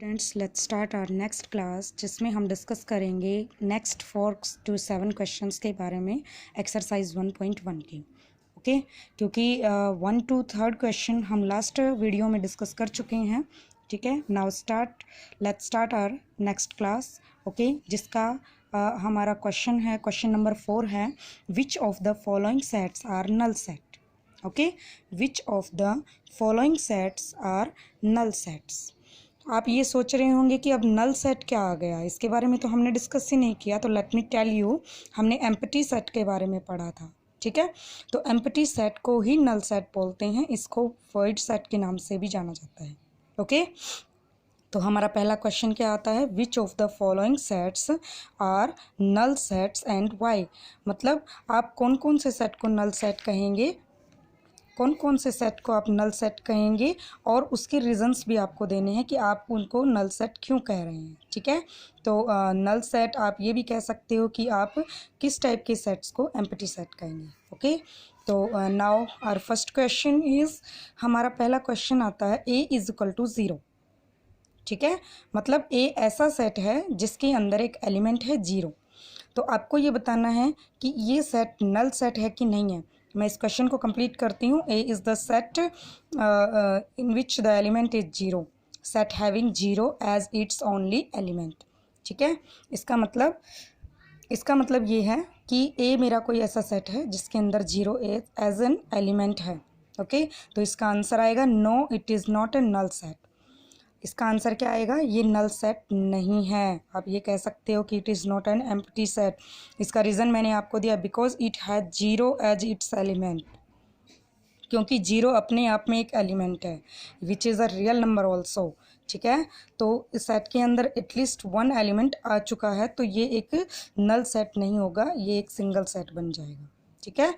Students let's start our next class जिसमें हम discuss करेंगे नेक्स्ट 4 to 7 क्वेश्चंस के बारे में एक्सरसाइज 1.1 की। ओके क्योंकि 1 to 3 क्वेश्चन हम लास्ट वीडियो में डिस्कस कर चुके हैं। ठीक है, now let's start our next class. Okay, जिसका हमारा क्वेश्चन है, क्वेश्चन नंबर 4 है, which of the following sets are null set. Okay, which of the following sets are null sets. आप ये सोच रहे होंगे कि अब नल सेट क्या आ गया, इसके बारे में तो हमने डिस्कस ही नहीं किया। तो लेट मी टेल यू, हमने एम्प्टी सेट के बारे में पढ़ा था। ठीक है, तो एम्प्टी सेट को ही नल सेट बोलते हैं, इसको वॉइड सेट के नाम से भी जाना जाता है। ओके, तो हमारा पहला क्वेश्चन क्या आता है, which of the following sets are null sets and why. मतलब आप कौन कौन से सेट को नल सेट कहेंगे, कौन कौन से सेट को आप नल सेट कहेंगे, और उसके रीजंस भी आपको देने हैं कि आप उनको नल सेट क्यों कह रहे हैं। ठीक है, तो नल सेट आप ये भी कह सकते हो कि आप किस टाइप के सेट्स को एम्प्टी सेट कहेंगे। ओके, तो now our first question is, हमारा पहला क्वेश्चन आता है ए इज इक्वल टू 0। ठीक है, मतलब ए ऐसा सेट है जिसके अंदर एक एलिमेंट है 0। तो आपको ये बताना है कि ये सेट नल सेट है कि नहीं है। मैं इस क्वेश्चन को कंप्लीट करती हूँ। A is the set in which the element is 0, set having 0 as its only element. ठीक है, इसका मतलब ये है कि ए मेरा कोई ऐसा सेट है जिसके अंदर 0 एज एन एलिमेंट है। ओके, तो इसका आंसर आएगा no, it is not a null set. इसका आंसर क्या आएगा, ये नल सेट नहीं है। आप ये कह सकते हो कि it is not an empty set. इसका रीज़न मैंने आपको दिया, because it has 0 as its element, क्योंकि 0 अपने आप में एक एलिमेंट है, which is a real number also. ठीक है, तो इस सेट के अंदर एटलीस्ट 1 एलिमेंट आ चुका है, तो ये एक नल सेट नहीं होगा, ये एक सिंगल सेट बन जाएगा। ठीक है,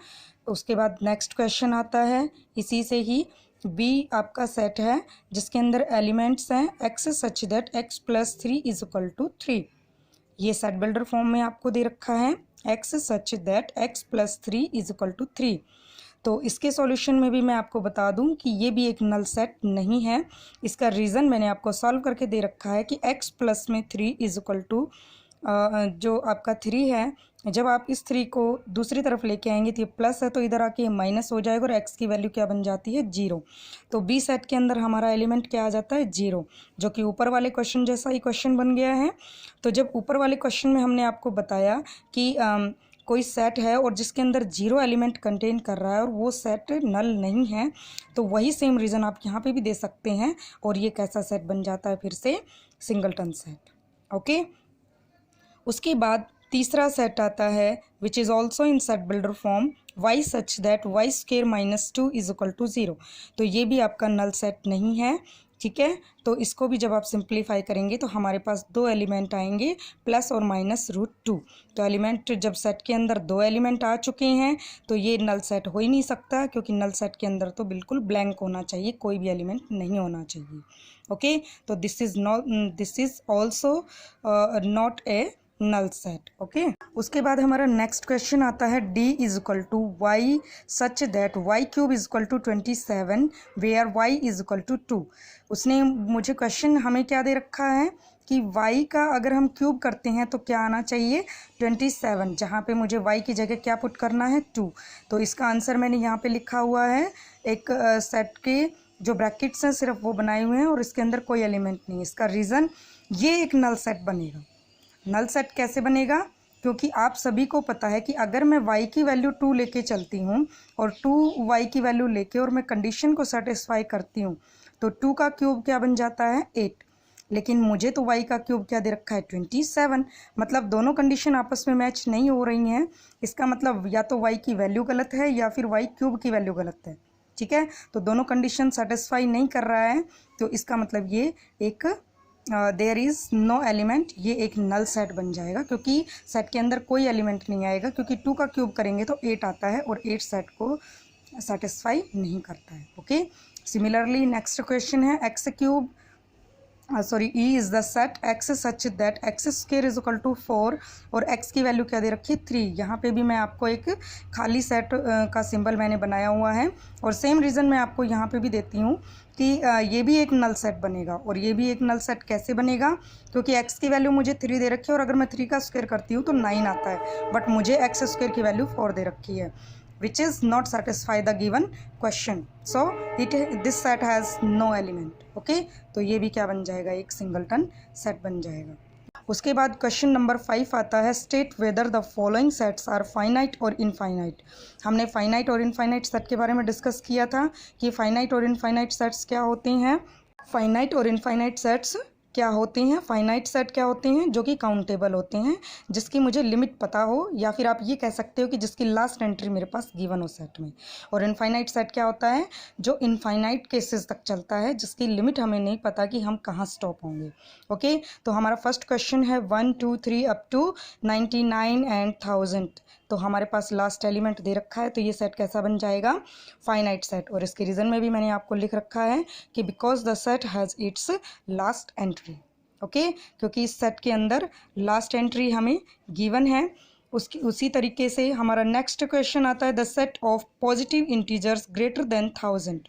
उसके बाद नेक्स्ट क्वेश्चन आता है इसी से ही, बी आपका सेट है जिसके अंदर एलिमेंट्स हैं x such that x plus 3 is equal to 3। ये सेट बिल्डर फॉर्म में आपको दे रखा है, x such that x plus 3 is equal to 3। तो इसके सॉल्यूशन में भी मैं आपको बता दूं कि ये भी एक नल सेट नहीं है। इसका रीज़न मैंने आपको सॉल्व करके दे रखा है कि x प्लस में 3 इज इक्वल टू, जो आपका 3 है, जब आप इस 3 को दूसरी तरफ लेके आएंगे तो ये प्लस है, तो इधर आके ये माइनस हो जाएगा और x की वैल्यू क्या बन जाती है, 0। तो बी सेट के अंदर हमारा एलिमेंट क्या आ जाता है, 0, जो कि ऊपर वाले क्वेश्चन जैसा ही क्वेश्चन बन गया है। तो जब ऊपर वाले क्वेश्चन में हमने आपको बताया कि कोई सेट है और जिसके अंदर 0 एलिमेंट कंटेन कर रहा है और वो सेट नल नहीं है, तो वही सेम रीज़न आप यहाँ पे भी दे सकते हैं, और ये कैसा सेट बन जाता है, फिर से सिंगलटन सेट। ओके, उसके बाद तीसरा सेट आता है which is also in set builder form, y such that y square minus 2 is equal to 0। तो ये भी आपका नल सेट नहीं है। ठीक है, तो इसको भी जब आप सिंप्लीफाई करेंगे तो हमारे पास 2 एलिमेंट आएंगे, प्लस और माइनस √2। तो एलिमेंट जब सेट के अंदर 2 एलिमेंट आ चुके हैं तो ये नल सेट हो ही नहीं सकता, क्योंकि नल सेट के अंदर तो बिल्कुल ब्लैंक होना चाहिए, कोई भी एलिमेंट नहीं होना चाहिए। ओके, तो this is also not a null set. Okay, उसके बाद हमारा नेक्स्ट क्वेश्चन आता है, d is equal to y such that y cube is equal to 27 where y is equal to 2। उसने मुझे क्वेश्चन हमें क्या दे रखा है कि y का अगर हम क्यूब करते हैं तो क्या आना चाहिए, 27, जहाँ पे मुझे y की जगह क्या पुट करना है, 2। तो इसका आंसर मैंने यहाँ पे लिखा हुआ है, एक सेट के जो ब्रैकेट्स हैं सिर्फ वो बनाए हुए हैं और इसके अंदर कोई एलिमेंट नहीं है। इसका रीज़न, ये एक नल सेट बनेगा। नल सेट कैसे बनेगा, क्योंकि आप सभी को पता है कि अगर मैं y की वैल्यू 2 लेके चलती हूँ और 2y की वैल्यू लेके और मैं कंडीशन को सेटिस्फाई करती हूँ, तो 2 का क्यूब क्या बन जाता है, 8। लेकिन मुझे तो y का क्यूब क्या दे रखा है, 27। मतलब दोनों कंडीशन आपस में मैच नहीं हो रही हैं। इसका मतलब या तो y की वैल्यू गलत है या फिर y क्यूब की वैल्यू गलत है। ठीक है, तो दोनों कंडीशन सेटिस्फाई नहीं कर रहा है, तो इसका मतलब ये एक देयर इज़ नो एलिमेंट, ये एक नल सेट बन जाएगा, क्योंकि सेट के अंदर कोई एलिमेंट नहीं आएगा, क्योंकि 2 का क्यूब करेंगे तो 8 आता है और 8 सेट को सेटिस्फाई नहीं करता है। ओके, सिमिलरली नेक्स्ट क्वेश्चन है, x cube sorry E is the set x such that x square is equal to 4 और एक्स की वैल्यू क्या दे रखी है 3। यहाँ पे भी मैं आपको एक खाली सेट का सिंबल मैंने बनाया हुआ है और सेम रीज़न मैं आपको यहाँ पे भी देती हूँ कि ये भी एक नल सेट बनेगा और ये भी एक नल सेट कैसे बनेगा, क्योंकि एक्स की वैल्यू मुझे 3 दे रखी है और अगर मैं 3 का स्क्वायर करती हूँ तो 9 आता है, बट मुझे एक्स स्क्वायर की वैल्यू 4 दे रखी है, which is not satisfy the given question, so this set has no element. okay, तो ये भी क्या बन जाएगा, एक सिंगलटन सेट बन जाएगा। उसके बाद क्वेश्चन नंबर 5 आता है, state whether the following sets are finite और इनफाइनाइट। हमने फाइनाइट और इनफाइनाइट सेट के बारे में डिस्कस किया था कि फाइनाइट और इनफाइनाइट सेट्स क्या होते हैं। फाइनाइट और इनफाइनाइट सेट्स क्या होते हैं, फाइनाइट सेट क्या होते हैं, जो कि काउंटेबल होते हैं, जिसकी मुझे लिमिट पता हो, या फिर आप ये कह सकते हो कि जिसकी लास्ट एंट्री मेरे पास गिवन हो सेट में। और इनफाइनाइट सेट क्या होता है, जो इनफाइनाइट केसेस तक चलता है, जिसकी लिमिट हमें नहीं पता कि हम कहाँ स्टॉप होंगे। ओके, तो हमारा फर्स्ट क्वेश्चन है 1 2 3 अप टू 99 एंड 1000। तो हमारे पास लास्ट एलिमेंट दे रखा है, तो ये सेट कैसा बन जाएगा, फाइनाइट सेट। और इसके रीज़न में भी मैंने आपको लिख रखा है कि because the set has its last entry. Okay, क्योंकि इस सेट के अंदर लास्ट एंट्री हमें गिवन है। उसी तरीके से हमारा नेक्स्ट क्वेश्चन आता है, the set of positive integers greater than 1000।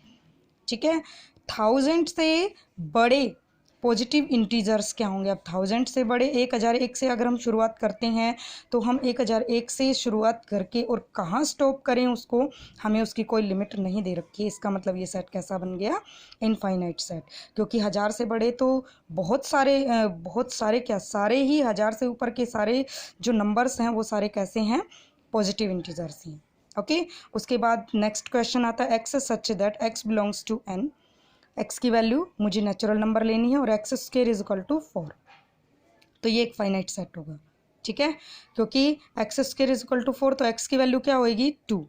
ठीक है, 1000 से बड़े पॉजिटिव इंटीजर्स क्या होंगे। अब 1000 से बड़े 1001 से अगर हम शुरुआत करते हैं तो हम 1001 से शुरुआत करके और कहाँ स्टॉप करें उसको, हमें उसकी कोई लिमिट नहीं दे रखी है। इसका मतलब ये सेट कैसा बन गया, इनफाइनाइट सेट। क्योंकि 1000 से बड़े तो बहुत सारे क्या, सारे ही 1000 से ऊपर के सारे जो नंबर्स हैं वो सारे कैसे हैं, पॉजिटिव इंटीजर्स हैं। ओके, उसके बाद नेक्स्ट क्वेश्चन आता है, x such that x belongs to N. X की वैल्यू मुझे नेचुरल नंबर लेनी है और x square is equal to 4, तो ये एक फाइनाइट सेट होगा। ठीक है, क्योंकि x square is equal to 4, तो एक्स की वैल्यू क्या होएगी 2।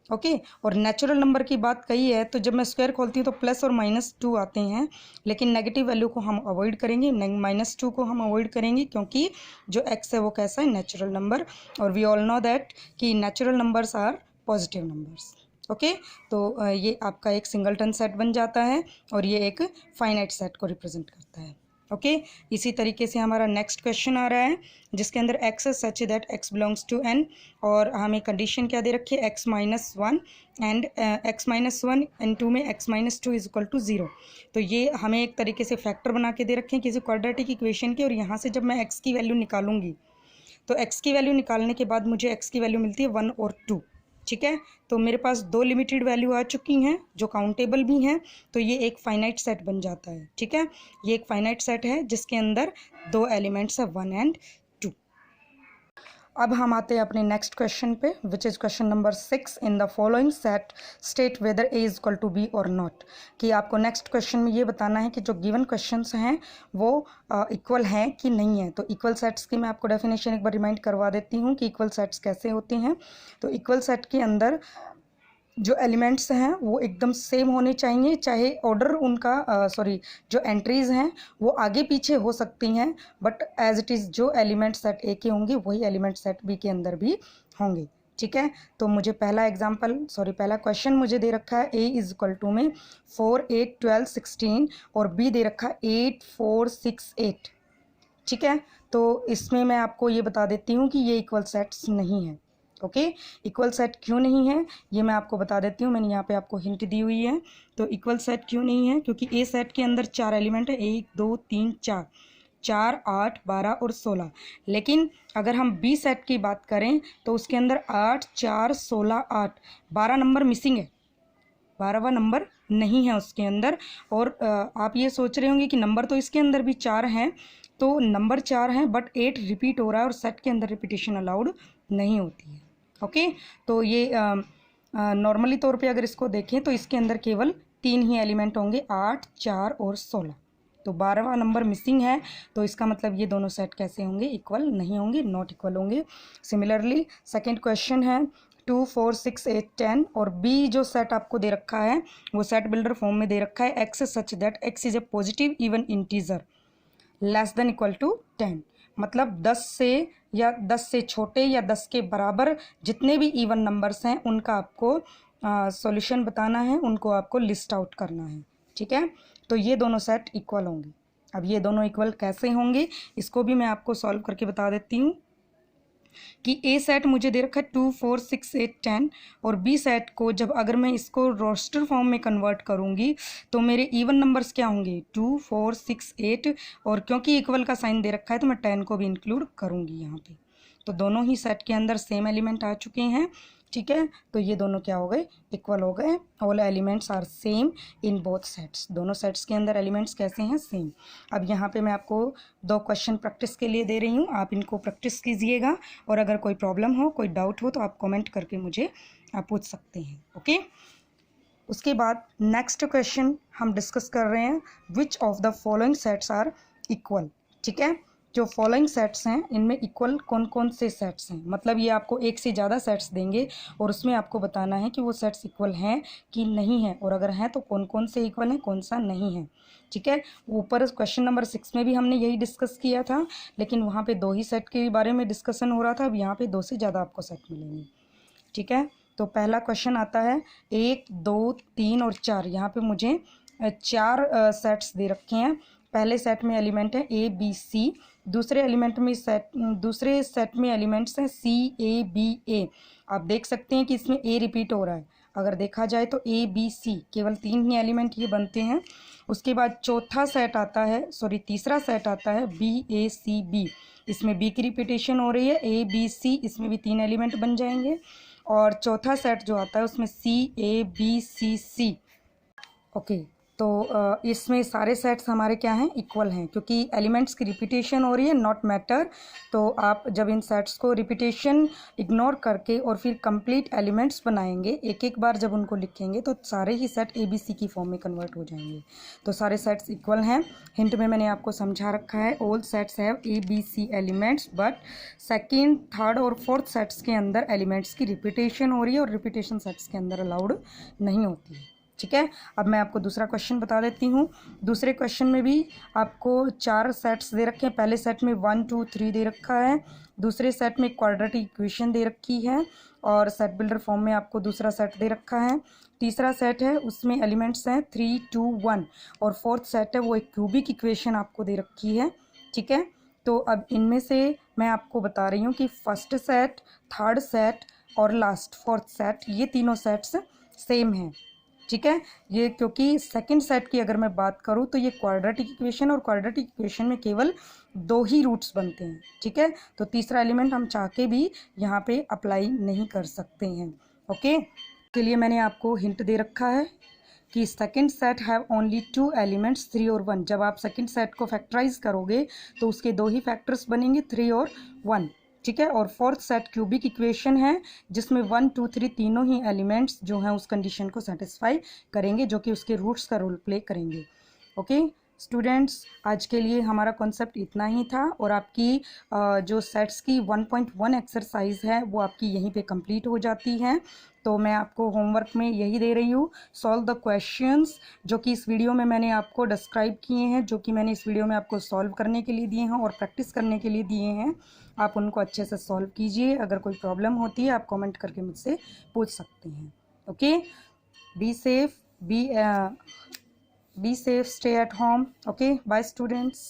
ओके, और नेचुरल नंबर की बात कही है तो जब मैं स्क्वायर खोलती हूँ तो प्लस और -2 आते हैं, लेकिन नेगेटिव वैल्यू को हम अवॉइड करेंगे, -2 को हम अवॉइड करेंगे, क्योंकि जो एक्स है वो कैसा है, नेचुरल नंबर। और वी ऑल नो दैट कि natural numbers are positive numbers. Okay, तो ये आपका एक सिंगलटन सेट बन जाता है और ये एक फाइनाइट सेट को रिप्रेजेंट करता है। ओके, इसी तरीके से हमारा नेक्स्ट क्वेश्चन आ रहा है, जिसके अंदर x is such that x belongs to N, और हमें कंडीशन क्या दे रखी है, x-1 एंड x-1 एंड 2 में x-2 इज इक्वल टू 0। तो ये हमें एक तरीके से फैक्टर बना के दे रखे हैं किसी क्वाड्रेटिक इक्वेशन के, और यहाँ से जब मैं x की वैल्यू निकालूंगी तो x की वैल्यू निकालने के बाद मुझे x की वैल्यू मिलती है 1 और 2। ठीक है, तो मेरे पास 2 लिमिटेड वैल्यू आ चुकी हैं जो काउंटेबल भी हैं, तो ये एक फाइनाइट सेट बन जाता है। ठीक है, ये एक फाइनाइट सेट है जिसके अंदर 2 एलिमेंट्स है 1 एंड 2। अब हम आते हैं अपने नेक्स्ट क्वेश्चन पे, which is question number 6। In the following set state whether A is equal to B और नॉट। कि आपको नेक्स्ट क्वेश्चन में ये बताना है कि जो गिवन क्वेश्चंस हैं वो इक्वल हैं कि नहीं है। तो इक्वल सेट्स की मैं आपको डेफिनेशन एक बार रिमाइंड करवा देती हूँ कि इक्वल सेट्स कैसे होते हैं। तो इक्वल सेट के अंदर जो एलिमेंट्स हैं वो एकदम सेम होने चाहिए, चाहे ऑर्डर उनका जो एंट्रीज हैं वो आगे पीछे हो सकती हैं, बट एज इट इज़ जो एलिमेंट सेट ए के होंगे वही एलिमेंट सेट बी के अंदर भी होंगे। ठीक है, तो मुझे पहला क्वेश्चन मुझे दे रखा है ए इज इक्वल टू में 4 8 12 16 और बी दे रखा है 8 4 6 8। ठीक है, तो इसमें मैं आपको ये बता देती हूँ कि ये इक्वल सेट्स नहीं है। ओके, इक्वल सेट क्यों नहीं है ये मैं आपको बता देती हूँ, मैंने यहाँ पे आपको हिंट दी हुई है। तो इक्वल सेट क्यों नहीं है, क्योंकि ए सेट के अंदर 4 एलिमेंट है, 1 2 3 4, 4 8 12 और 16। लेकिन अगर हम बी सेट की बात करें तो उसके अंदर 8 4 16 8, 12 नंबर मिसिंग है, 12वां नंबर नहीं है उसके अंदर। और आप ये सोच रहे होंगे कि नंबर तो इसके अंदर भी 4 हैं, तो नंबर 4 हैं बट 8 रिपीट हो रहा है और सेट के अंदर रिपीटेशन अलाउड नहीं होती है। ओके, तो ये नॉर्मली तौर पे अगर इसको देखें तो इसके अंदर केवल 3 ही एलिमेंट होंगे, 8 4 और 16। तो 12वां नंबर मिसिंग है, तो इसका मतलब ये दोनों सेट कैसे होंगे, इक्वल नहीं होंगे, नॉट इक्वल होंगे। सिमिलरली सेकंड क्वेश्चन है 2 4 6 8 10 और बी जो सेट आपको दे रखा है वो सेट बिल्डर फॉर्म में दे रखा है, x such that x is a positive even integer less than equal to 10। मतलब 10 से छोटे या 10 के बराबर जितने भी इवन नंबर्स हैं उनका आपको सॉल्यूशन बताना है, उनको आपको लिस्ट आउट करना है। ठीक है, तो ये दोनों सेट इक्वल होंगे। अब ये दोनों इक्वल कैसे होंगे इसको भी मैं आपको सॉल्व करके बता देती हूँ कि ए सेट मुझे दे रखा है 2 4 6 8 10 और बी सेट को जब अगर मैं इसको रोस्टर फॉर्म में कन्वर्ट करूँगी तो मेरे इवन नंबर्स क्या होंगे 2 4 6 8 और क्योंकि इक्वल का साइन दे रखा है तो मैं 10 को भी इंक्लूड करूँगी यहाँ पे। तो दोनों ही सेट के अंदर सेम एलिमेंट आ चुके हैं, ठीक है। तो ये दोनों क्या हो गए, इक्वल हो गए। All elements are same in both sets, दोनों सेट्स के अंदर एलिमेंट्स कैसे हैं, सेम। अब यहाँ पे मैं आपको 2 क्वेश्चन प्रैक्टिस के लिए दे रही हूँ, आप इनको प्रैक्टिस कीजिएगा और अगर कोई प्रॉब्लम हो, कोई डाउट हो तो आप कमेंट करके मुझे आप पूछ सकते हैं, ओके। उसके बाद नेक्स्ट क्वेश्चन हम डिस्कस कर रहे हैं, which of the following sets are equal, ठीक है। जो फॉलोइंग सेट्स हैं इनमें इक्वल कौन कौन से सेट्स हैं, मतलब ये आपको एक से ज़्यादा सेट्स देंगे और उसमें आपको बताना है कि वो सेट्स इक्वल हैं कि नहीं हैं, और अगर हैं तो कौन कौन से इक्वल हैं, कौन सा नहीं है, ठीक है। ऊपर क्वेश्चन नंबर 6 में भी हमने यही डिस्कस किया था, लेकिन वहाँ पे 2 ही सेट के बारे में डिस्कशन हो रहा था। अब यहाँ पे 2 से ज़्यादा आपको सेट मिलेंगे, ठीक है। तो पहला क्वेश्चन आता है 1 2 3 और 4, यहाँ पे मुझे 4 सेट्स दे रखे हैं। पहले सेट में एलिमेंट है ए बी सी, दूसरे सेट में एलिमेंट्स हैं सी ए बी ए। आप देख सकते हैं कि इसमें ए रिपीट हो रहा है, अगर देखा जाए तो ए बी सी केवल 3 ही एलिमेंट ये बनते हैं। उसके बाद तीसरा सेट आता है बी ए सी बी, इसमें बी की रिपीटेशन हो रही है, ए बी सी इसमें भी 3 एलिमेंट बन जाएंगे। और चौथा सेट जो आता है उसमें सी ए बी सी सी, ओके। तो इसमें सारे सेट्स हमारे क्या हैं, इक्वल हैं, क्योंकि एलिमेंट्स की रिपीटेशन हो रही है, नॉट मैटर। तो आप जब इन सेट्स को रिपीटेशन इग्नोर करके और फिर कंप्लीट एलिमेंट्स बनाएंगे, एक एक बार जब उनको लिखेंगे तो सारे ही सेट ए बी सी की फॉर्म में कन्वर्ट हो जाएंगे। तो सारे सेट्स इक्वल हैं। हिंट में मैंने आपको समझा रखा है, all sets have A B C elements, but second third और फोर्थ सेट्स के अंदर एलिमेंट्स की रिपीटेशन हो रही है और रिपीटेशन सेट्स के अंदर अलाउड नहीं होती है, ठीक है। अब मैं आपको दूसरा क्वेश्चन बता देती हूँ। दूसरे क्वेश्चन में भी आपको 4 सेट्स दे रखे हैं। पहले सेट में 1 2 3 दे रखा है, दूसरे सेट में क्वाड्रेटिक इक्वेशन दे रखी है और सेट बिल्डर फॉर्म में आपको दूसरा सेट दे रखा है। तीसरा सेट है उसमें एलिमेंट्स हैं 3 2 1 और फोर्थ सेट है वो एक क्यूबिक इक्वेशन आपको दे रखी है, ठीक है। तो अब इनमें से मैं आपको बता रही हूँ कि फर्स्ट सेट, थर्ड सेट और लास्ट फोर्थ सेट, ये तीनों सेट्स सेम हैं, ठीक है। ये क्योंकि सेकंड सेट की अगर मैं बात करूँ तो ये क्वाड्रेटिक इक्वेशन, और क्वाड्रेटिक इक्वेशन में केवल 2 ही रूट्स बनते हैं, ठीक है। तो तीसरा एलिमेंट हम चाह के भी यहाँ पे अप्लाई नहीं कर सकते हैं, ओके। के लिए मैंने आपको हिंट दे रखा है कि second set have only 2 elements 3 और 1। जब आप सेकंड सेट को फैक्टराइज करोगे तो उसके 2 ही फैक्टर्स बनेंगे, 3 और 1, ठीक है। और फोर्थ सेट क्यूबिक इक्वेशन है जिसमें 1 2 3 तीनों ही एलिमेंट्स जो हैं उस कंडीशन को सेटिस्फाई करेंगे, जो कि उसके रूट्स का रोल प्ले करेंगे, ओके। स्टूडेंट्स, आज के लिए हमारा कॉन्सेप्ट इतना ही था और आपकी जो सेट्स की 1.1 एक्सरसाइज है वो आपकी यहीं पे कंप्लीट हो जाती है। तो मैं आपको होमवर्क में यही दे रही हूँ, सॉल्व द क्वेश्चंस जो कि इस वीडियो में मैंने आपको डिस्क्राइब किए हैं, जो कि मैंने इस वीडियो में आपको सॉल्व करने के लिए दिए हैं और प्रैक्टिस करने के लिए दिए हैं। आप उनको अच्छे से सॉल्व कीजिए। अगर कोई प्रॉब्लम होती है आप कमेंट करके मुझसे पूछ सकते हैं, okay. Be safe, be safe, stay at home, okay. Bye students.